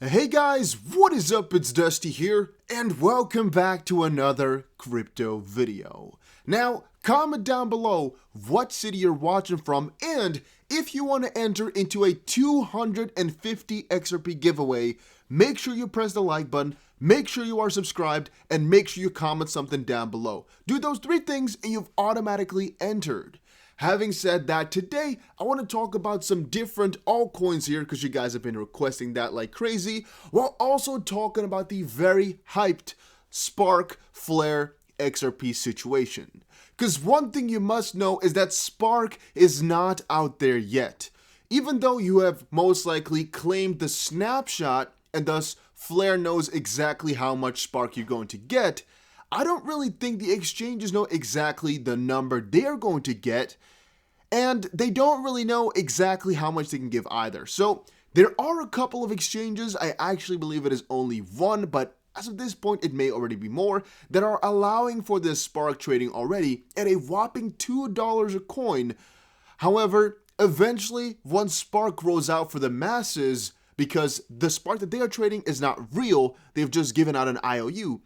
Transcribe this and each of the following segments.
Hey guys, what is up? It's Dusty here, and welcome back to another crypto video. Now, comment down below what city you're watching from, and if you want to enter into a 250 XRP giveaway, make sure you press the like button, make sure you are subscribed, and make sure you comment something down below. Do those three things and you've automatically entered. Having said that, today I want to talk about some different altcoins here because you guys have been requesting that like crazy, while also talking about the very hyped Spark Flare XRP situation. Because one thing you must know is that Spark is not out there yet. Even though you have most likely claimed the snapshot and thus Flare knows exactly how much Spark you're going to get, I don't really think the exchanges know exactly the number they're going to get, and they don't really know exactly how much they can give either. So there are a couple of exchanges, I actually believe it is only one, but as of this point it may already be more, that are allowing for this Spark trading already at a whopping $2 a coin. However, eventually once Spark rolls out for the masses, because the Spark that they are trading is not real, they've just given out an IOU.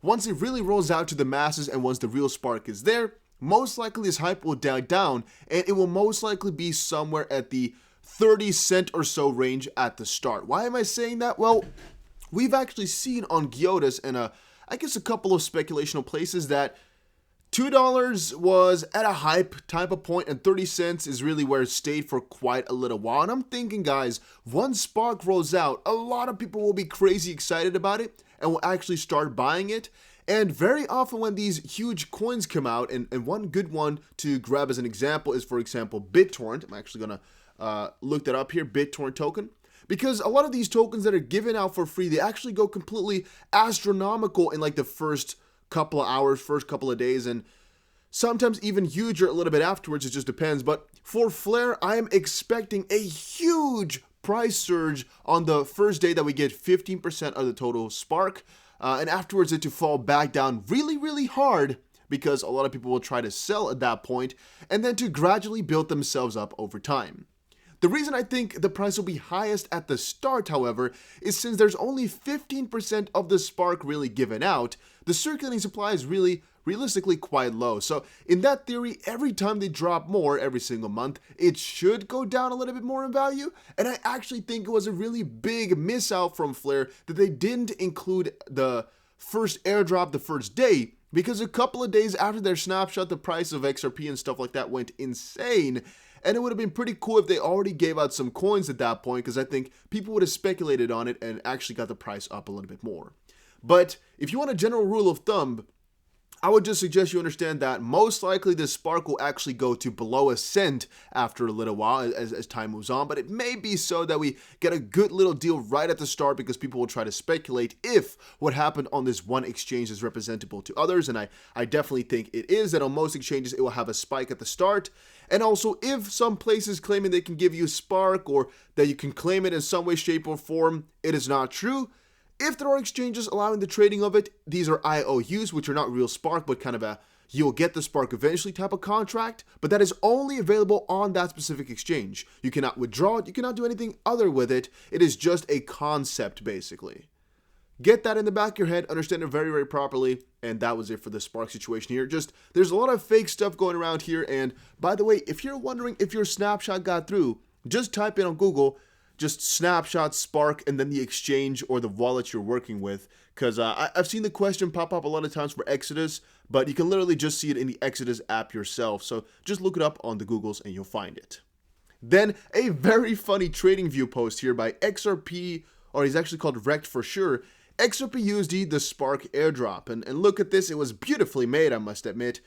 Once it really rolls out to the masses and once the real Spark is there, most likely this hype will die down and it will most likely be somewhere at the 30 cent or so range at the start. Why am I saying that? Well, we've actually seen on Gyotas and I guess a couple of speculational places that $2 was at a hype type of point and 30 cents is really where it stayed for quite a little while. And I'm thinking, guys, once Spark rolls out, a lot of people will be crazy excited about it and will actually start buying it. And very often when these huge coins come out, and one good one to grab as an example is, for example, BitTorrent. I'm actually going to look that up here, BitTorrent token. Because a lot of these tokens that are given out for free, they actually go completely astronomical in like the first couple of hours, first couple of days, and sometimes even huger a little bit afterwards. It just depends. But for Flare, I am expecting a huge price surge on the first day that we get 15% of the total Spark, and afterwards it to fall back down really, really hard because a lot of people will try to sell at that point, and then to gradually build themselves up over time. The reason I think the price will be highest at the start, however, is since there's only 15% of the Spark really given out, the circulating supply is really realistically quite low. So in that theory, every time they drop more every single month, it should go down a little bit more in value. And I actually think it was a really big miss out from Flare that they didn't include the first airdrop the first day, because a couple of days after their snapshot, the price of XRP and stuff like that went insane. And it would have been pretty cool if they already gave out some coins at that point, because I think people would have speculated on it and actually got the price up a little bit more. But if you want a general rule of thumb, I would just suggest you understand that most likely this Spark will actually go to below a cent after a little while as time moves on, but it may be so that we get a good little deal right at the start because people will try to speculate if what happened on this one exchange is representable to others, and I definitely think it is, that on most exchanges it will have a spike at the start. And also, if some places claiming they can give you Spark or that you can claim it in some way, shape, or form, it is not true. If there are exchanges allowing the trading of it, these are IOUs, which are not real Spark, but kind of a you'll get the Spark eventually type of contract, but that is only available on that specific exchange. You cannot withdraw it, you cannot do anything other with it. It is just a concept, basically. Get that in the back of your head, understand it very, very properly, and that was it for the Spark situation here. Just, there's a lot of fake stuff going around here, and by the way, if you're wondering if your snapshot got through, just type in on Google, just snapshot Spark and then the exchange or the wallet you're working with, because I've seen the question pop up a lot of times for Exodus, but you can literally just see it in the Exodus app yourself, so just look it up on the Googles and you'll find it. Then a very funny trading view post here by XRP, or he's actually called Wrecked for sure, XRP USD the Spark airdrop, and look at this, it was beautifully made, I must admit.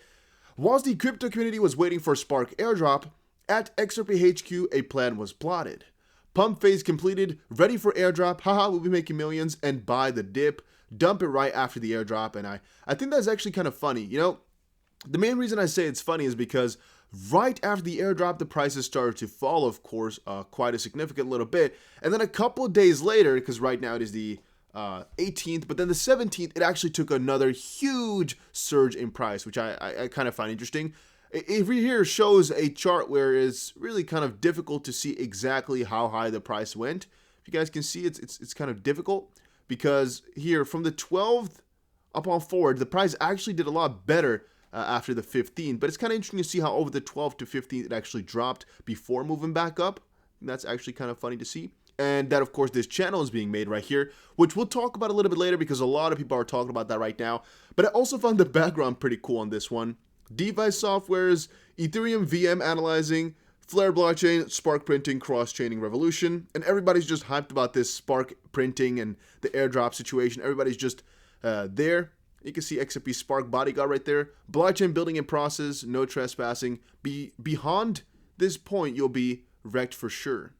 Whilst the crypto community was waiting for Spark airdrop, at XRP HQ a plan was plotted. Pump phase completed, ready for airdrop, haha, we'll be making millions, and buy the dip, dump it right after the airdrop, and I think that's actually kind of funny. You know, the main reason I say it's funny is because right after the airdrop, the prices started to fall, of course, quite a significant little bit, and then a couple of days later, because right now it is the 18th, but then the 17th, it actually took another huge surge in price, which I kind of find interesting. If here shows a chart where it's really kind of difficult to see exactly how high the price went, If you guys can see, it's kind of difficult because here from the 12th up on forward, the price actually did a lot better after the 15th. But it's kind of interesting to see how over the 12th to 15th it actually dropped before moving back up. And that's actually kind of funny to see. And that, of course, this channel is being made right here, which we'll talk about a little bit later because a lot of people are talking about that right now. But I also found the background pretty cool on this one. DeFi softwares, Ethereum VM analyzing, FLR blockchain, Spark printing, cross-chaining revolution. And everybody's just hyped about this Spark printing and the airdrop situation. Everybody's just there. You can see XRP Spark bodyguard right there. Blockchain building in process, no trespassing. Beyond this point, you'll be wrecked for sure.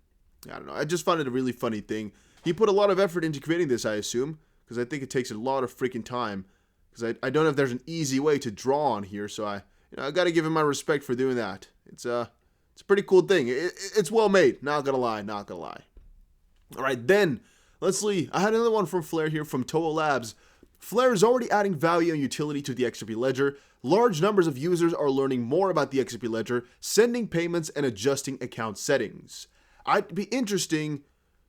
I don't know. I just found it a really funny thing. He put a lot of effort into creating this, I assume, because I think it takes a lot of freaking time. Because I don't know if there's an easy way to draw on here, so I got to give him my respect for doing that. It's a pretty cool thing. It's well made. Not gonna lie. All right, then let's see. I had another one from FLR here from Toa Labs. FLR is already adding value and utility to the XRP ledger. Large numbers of users are learning more about the XRP ledger, sending payments and adjusting account settings. It'd be interesting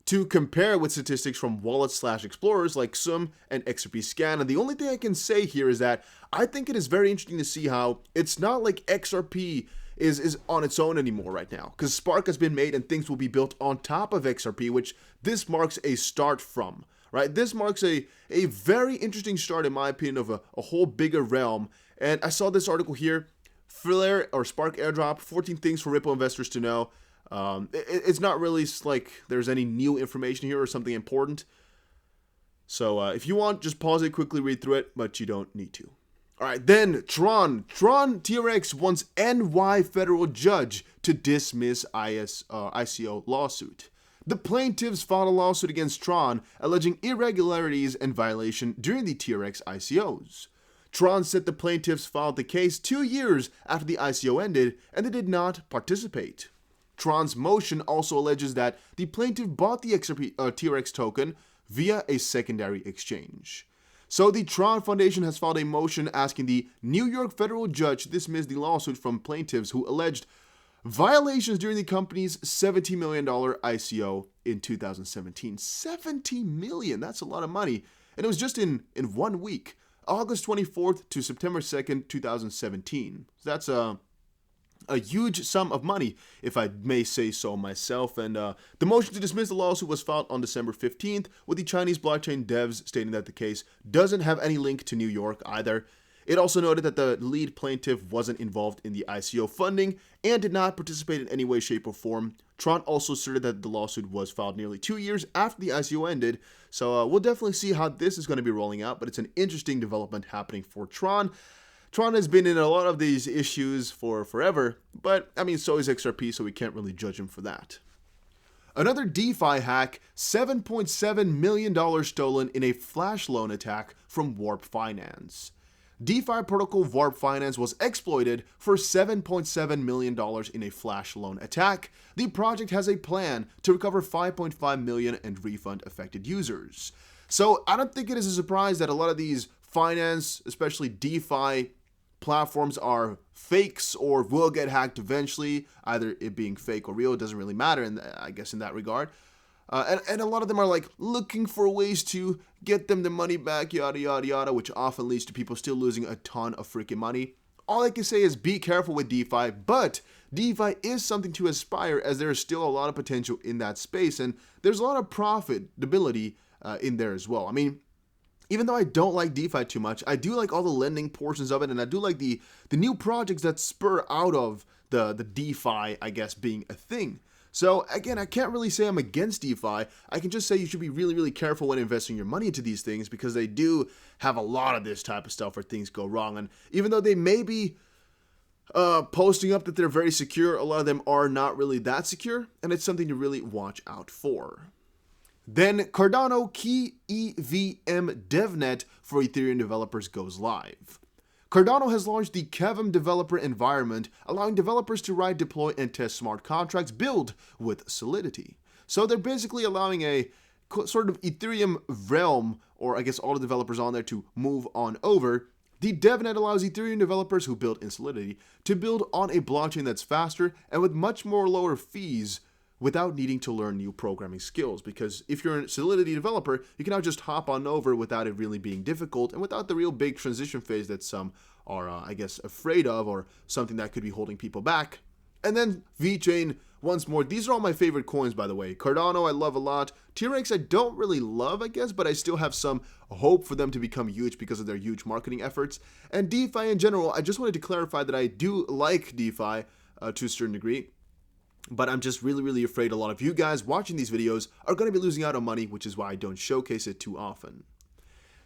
to compare with statistics from wallets/explorers like Sum and XRP Scan. And the only thing I can say here is that I think it is very interesting to see how it's not like XRP is on its own anymore right now, because Spark has been made and things will be built on top of XRP, which this marks a start from, right? This marks a very interesting start, in my opinion, of a whole bigger realm. And I saw this article here, FLR or Spark airdrop, 14 things for Ripple investors to know. It's not really like there's any new information here or something important. So if you want, just pause it, quickly read through it, but you don't need to. All right, then Tron TRX wants NY federal judge to dismiss ICO lawsuit. The plaintiffs filed a lawsuit against Tron alleging irregularities and violation during the TRX ICOs. Tron said the plaintiffs filed the case 2 years after the ICO ended and they did not participate. Tron's motion also alleges that the plaintiff bought the XRP TRX token via a secondary exchange. So the Tron Foundation has filed a motion asking the New York federal judge to dismiss the lawsuit from plaintiffs who alleged violations during the company's $70 million ICO in 2017. $70 million, that's a lot of money. And it was just in 1 week, August 24th to September 2nd, 2017. So that's a huge sum of money, if I may say so myself. And the motion to dismiss the lawsuit was filed on December 15th, with the Chinese blockchain devs stating that the case doesn't have any link to New York either. It also noted that the lead plaintiff wasn't involved in the ICO funding and did not participate in any way, shape, or form. Tron also asserted that the lawsuit was filed nearly 2 years after the ICO ended, so we'll definitely see how this is going to be rolling out, but it's an interesting development happening for Tron. Tron has been in a lot of these issues for forever, but I mean, so is XRP, so we can't really judge him for that. Another DeFi hack, $7.7 million stolen in a flash loan attack from Warp Finance. DeFi protocol Warp Finance was exploited for $7.7 million in a flash loan attack. The project has a plan to recover $5.5 million and refund affected users. So I don't think it is a surprise that a lot of these finance, especially DeFi platforms, are fakes or will get hacked eventually. Either it being fake or real, it doesn't really matter, I guess, in that regard. And a lot of them are like looking for ways to get them the money back, yada, yada, yada, which often leads to people still losing a ton of freaking money. All I can say is be careful with DeFi, but DeFi is something to aspire, as there is still a lot of potential in that space, and there's a lot of profitability in there as well. I mean, even though I don't like DeFi too much, I do like all the lending portions of it, and I do like the new projects that spur out of the DeFi, I guess, being a thing. So again, I can't really say I'm against DeFi. I can just say you should be really, really careful when investing your money into these things, because they do have a lot of this type of stuff where things go wrong. And even though they may be posting up that they're very secure, a lot of them are not really that secure, and it's something to really watch out for. Then Cardano Key EVM DevNet for Ethereum developers goes live. Cardano has launched the KEVM developer environment, allowing developers to write, deploy, and test smart contracts built with Solidity. So they're basically allowing a sort of Ethereum realm, or I guess all the developers on there, to move on over. The DevNet allows Ethereum developers who build in Solidity to build on a blockchain that's faster and with much more lower fees without needing to learn new programming skills, because if you're a Solidity developer, you can now just hop on over without it really being difficult and without the real big transition phase that some are, I guess, afraid of, or something that could be holding people back. And then Vechain, once more, these are all my favorite coins, by the way. Cardano I love a lot. T-Rex I don't really love, I guess, but I still have some hope for them to become huge because of their huge marketing efforts. And DeFi in general, I just wanted to clarify that I do like DeFi to a certain degree. But I'm just really afraid a lot of you guys watching these videos are going to be losing out on money, which is why I don't showcase it too often.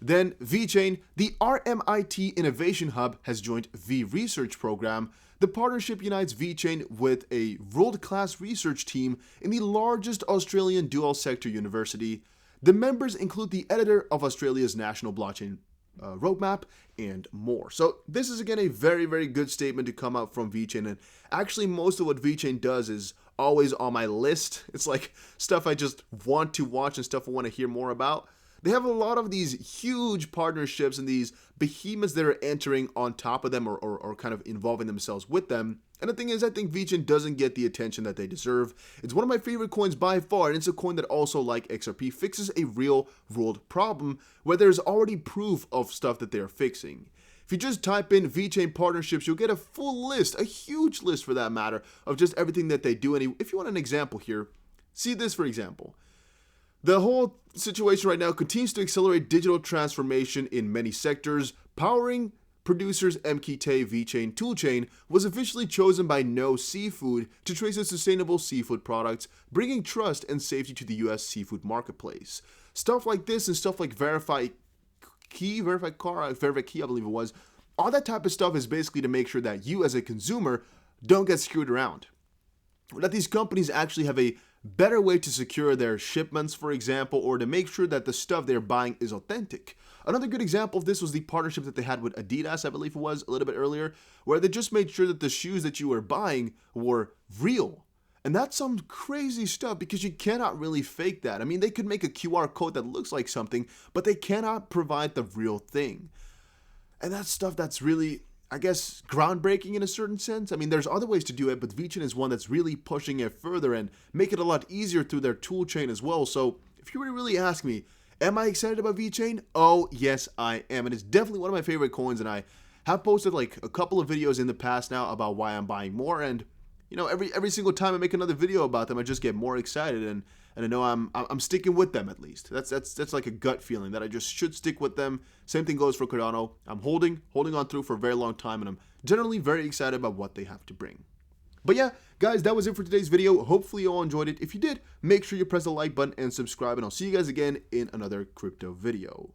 Then Vechain, the RMIT Innovation Hub has joined V Research Program. The partnership unites Vechain with a world-class research team in the largest Australian dual-sector university. The members include the editor of Australia's National Blockchain Roadmap and more. So this is again a very good statement to come out from Vechain, and actually most of what Vechain does is always on my list. It's like stuff I just want to watch and stuff I want to hear more about. They have a lot of these huge partnerships and these behemoths that are entering on top of them or kind of involving themselves with them. And the thing is, I think Vechain doesn't get the attention that they deserve. It's one of my favorite coins by far, and it's a coin that also, like XRP, fixes a real-world problem where there's already proof of stuff that they're fixing. If you just type in Vechain partnerships, you'll get a full list, a huge list for that matter, of just everything that they do. And if you want an example here, see this for example. The whole situation right now continues to accelerate digital transformation in many sectors. Powering producers MKT Vechain toolchain was officially chosen by No Seafood to trace its sustainable seafood products, bringing trust and safety to the US seafood marketplace. Stuff like this and stuff like Verify Key, I believe it was, all that type of stuff is basically to make sure that you as a consumer don't get screwed around. That these companies actually have a better way to secure their shipments, for example, or to make sure that the stuff they're buying is authentic. Another good example of this was the partnership that they had with Adidas, I believe it was, a little bit earlier, where they just made sure that the shoes that you were buying were real. And that's some crazy stuff because you cannot really fake that. I mean, they could make a QR code that looks like something, but they cannot provide the real thing. And that's stuff that's really, I guess, groundbreaking in a certain sense. I mean, there's other ways to do it, but Vechain is one that's really pushing it further and make it a lot easier through their tool chain as well. So if you were to really ask me, am I excited about Vechain? Oh, yes, I am. And it's definitely one of my favorite coins. And I have posted like a couple of videos in the past now about why I'm buying more. And, you know, every single time I make another video about them, I just get more excited. And I know I'm sticking with them at least. That's like a gut feeling that I just should stick with them. Same thing goes for Cardano. I'm holding on through for a very long time, and I'm generally very excited about what they have to bring. But yeah, guys, that was it for today's video. Hopefully you all enjoyed it. If you did, make sure you press the like button and subscribe, and I'll see you guys again in another crypto video.